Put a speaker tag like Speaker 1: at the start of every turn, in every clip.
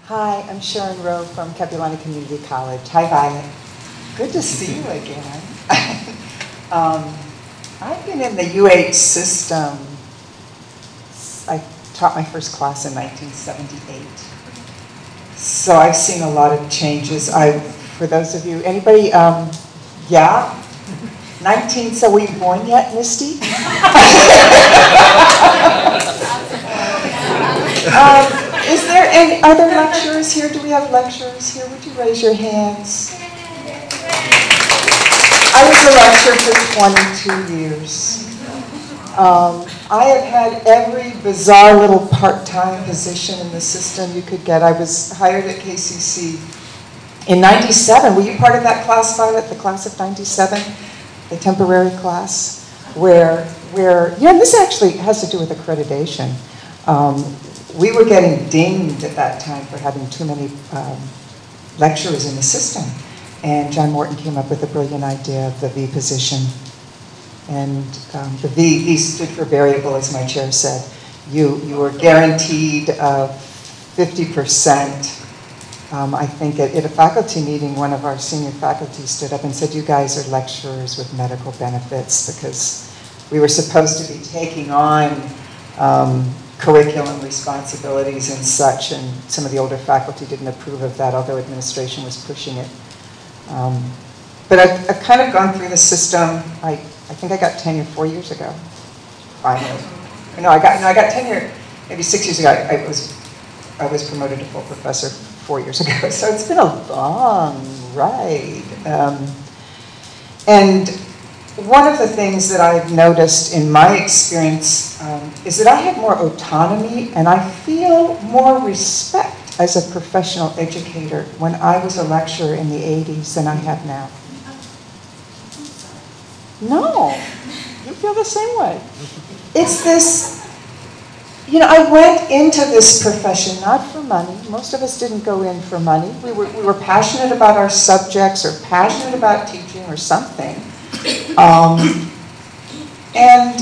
Speaker 1: Hi, I'm Sharon Rowe from Capilano Community College. Hi, Violet. Good to see you again. I've been in the UH system. I taught my first class in 1978. So I've seen a lot of changes. For those of you, anybody, yeah? 19, so were you born yet, Misty? Is there any other lecturers here? Do we have lecturers here? Would you raise your hands? I was a lecturer for 22 years. I have had every bizarre little part-time position in the system you could get. I was hired at KCC in 97. Were you part of that class, Violet, the class of 97? The temporary class? Where yeah, this actually has to do with accreditation. We were getting dinged at that time for having too many lecturers in the system. And John Morton came up with the brilliant idea of the V position. And the V stood for variable, as my chair said. You were guaranteed 50%. I think at a faculty meeting, one of our senior faculty stood up and said, you guys are lecturers with medical benefits, because we were supposed to be taking on curriculum responsibilities and such, and some of the older faculty didn't approve of that, although administration was pushing it. But I've kind of gone through the system. I think I got tenure 4 years ago, finally. No, I got tenure maybe 6 years ago. I was promoted to full professor 4 years ago, so it's been a long ride. And one of the things that I've noticed in my experience is that I have more autonomy and I feel more respect as a professional educator when I was a lecturer in the 80s than I have now. No, you feel the same way. It's this, you know, I went into this profession not for money. Most of us didn't go in for money. We were passionate about our subjects or passionate about teaching or something. And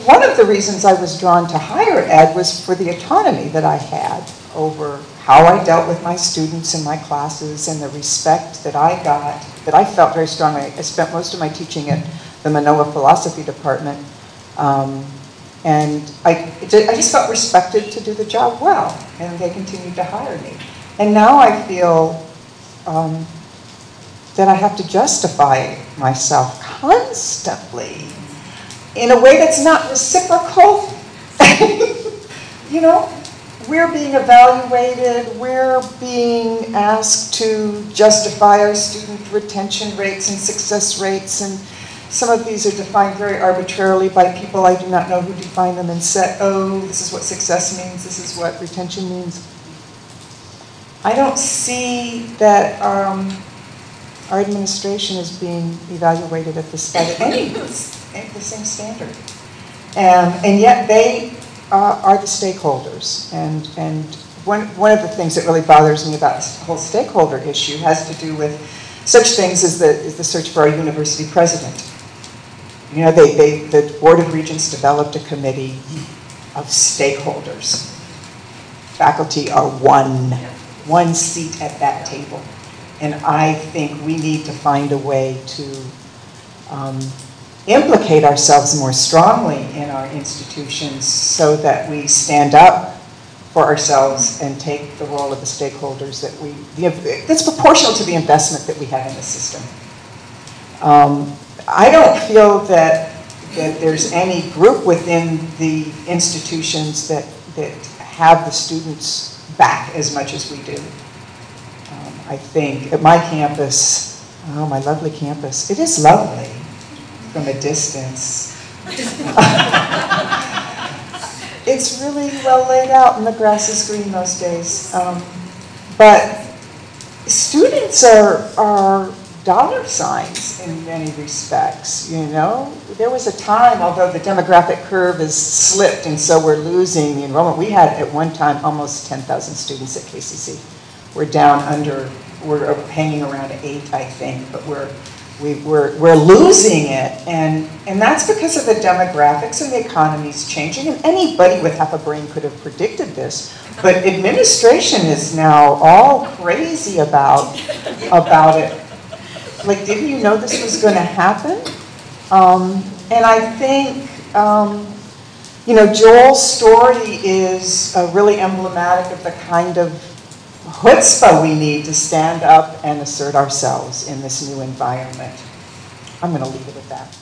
Speaker 1: one of the reasons I was drawn to higher ed was for the autonomy that I had over how I dealt with my students in my classes and the respect that I got, that I felt very strongly. I spent most of my teaching at the Manoa Philosophy Department. And I just felt respected to do the job well, and they continued to hire me. And now I feel that I have to justify myself constantly in a way that's not reciprocal. You know, we're being evaluated, we're being asked to justify our student retention rates and success rates, and some of these are defined very arbitrarily by people I do not know who define them and said, oh, this is what success means, this is what retention means. I don't see that our administration is being evaluated at the same standard. And yet they are the stakeholders. And one of the things that really bothers me about this whole stakeholder issue has to do with such things as the search for our university president. You know, the Board of Regents developed a committee of stakeholders. Faculty are one seat at that table. And I think we need to find a way to implicate ourselves more strongly in our institutions so that we stand up for ourselves and take the role of the stakeholders that's proportional to the investment that we have in the system. I don't feel that there's any group within the institutions that have the students back as much as we do. I think at my campus, oh, my lovely campus, it is lovely from a distance. It's really well laid out and the grass is green most days. But students are dollar signs in many respects, you know? There was a time, although the demographic curve has slipped and so we're losing the enrollment, we had at one time almost 10,000 students at KCC. We're down under, we're hanging around 8, I think, but we're we're losing it, and that's because of the demographics and the economy's changing, and anybody with half a brain could have predicted this, but administration is now all crazy about it. Like, didn't you know this was going to happen? And I think, you know, Joel's story is really emblematic of the kind of chutzpah we need to stand up and assert ourselves in this new environment. I'm going to leave it at that.